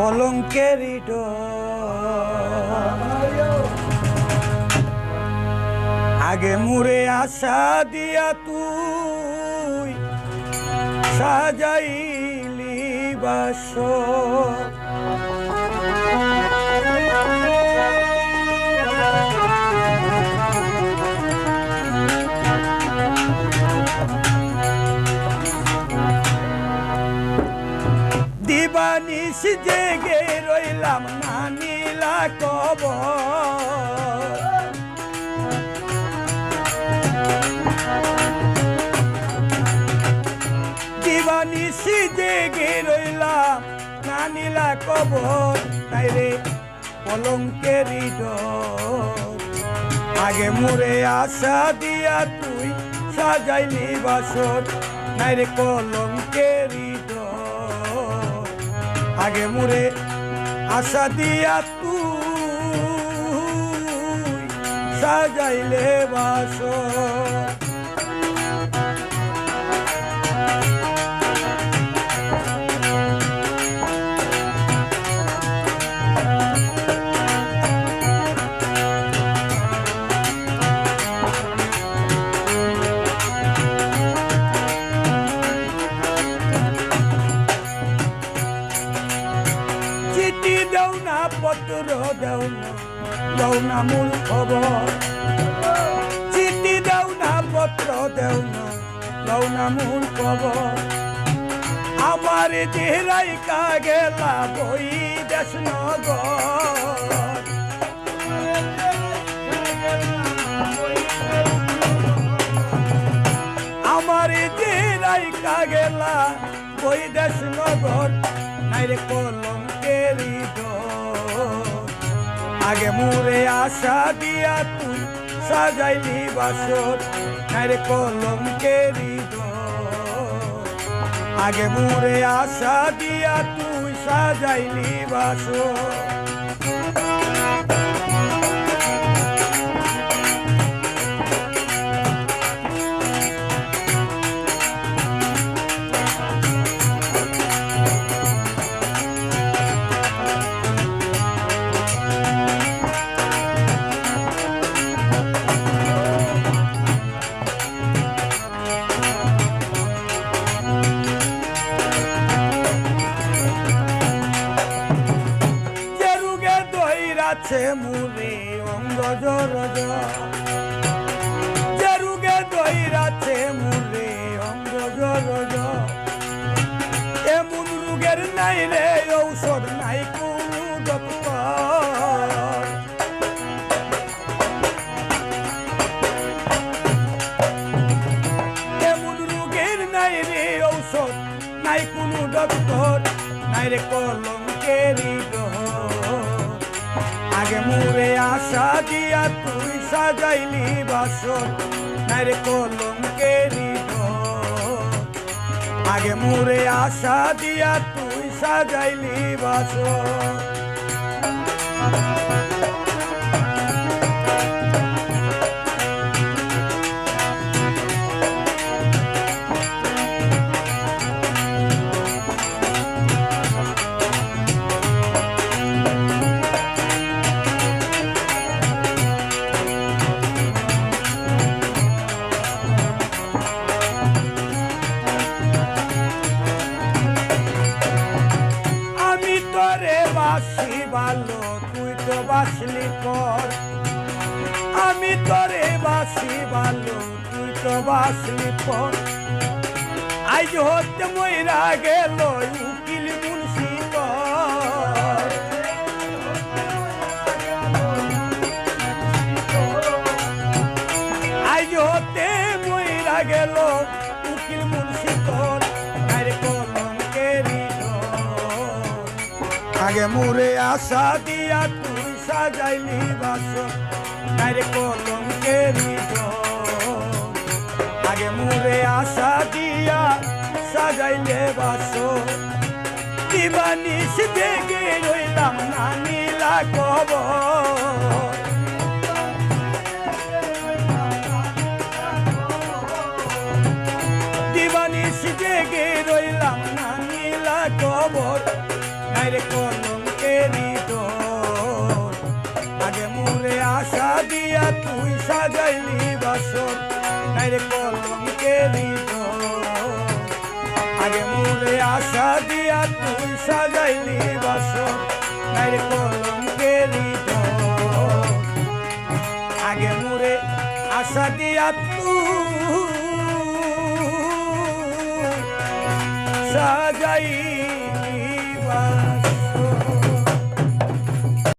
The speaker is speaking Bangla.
কলঙ্কেরই ডোর আগে মুরে আশা দিয়া তুই সাজাইলি বাসর দিবানিশ জেগে রইলাম না নীলা কবর দিবানিশ জেগে রইলাম না নীলা কবর নাই রে কলঙ্কেরই ডোর আগে মুরে আশা দিয়া তুই সাজাইলি বাসর নাই রে কলঙ্কেরই ডোর আগে মুরে আশা দিয়া তুই সাজাইলে বাসর চিঠি দেও না পত্র দেও না মূল খবর চিঠি দেও না পত্র দেও না মূল খবর আমার চেহারাই কা গেলা বই দেশ নগর আমার চেহারাই কা গেলা বই দেশ নগর নাই রে কলঙ্কেরই ডোর আগে মুরে আশা দিয়া তুই সাজাইলি বাসর নাই রে কলঙ্কেরই ডোর আগে মুরে আশা দিয়া তুই সাজাইলি বাসর আছে মুরে অঙ্গ জর যে রুগে দইরাছে মুরে অঙ্গ জর এমন রুগের নাই রে ঔষধ নাই কোনো ডক্টর এমন রুগের নাই রে ঔষধ নাই কোনো ডক্টর নাই রে কলঙ্কেরই ডোর আগে মুরে আশা দিয়া তুই সাজাইলি বাসর নাই রে কলঙ্কেরই ডোর আগে মুরে আশা দিয়া তুই সাজাইলি বাসর বাসি ভালো তুই তো বাসলি পর আমি তোরে বাসি ভালো তুই তো বাসলি পর আজ হতে মইরা গেল উকিল মুন্সি কর আজ হতে মইরা গেল উকিল মুন্সি কর আরে কলঙ্কেরই আগে মুরে আশা দিয়া তুই সাজাইলি বাসর নাই রে কলঙ্কেরই ডোর আগে মুরে আশা দিয়া সাজাইলে বাসর দিবানিশ জেগে রইলাম না নীলা কবর দিবানিশ জেগে রইলাম না নীলা কবর নাইরে কলঙ্কেরই ডোর আগে মোরে আশা দিয়া তুই সাজাইলি বাসর নাইরে কলঙ্কেরই ডোর আগে মোরে আশা দিয়া তুই সাজাইলি বাসর নাইরে কলঙ্কেরই ডোর আগে মোরে আশা দিয়া তুই সাজাই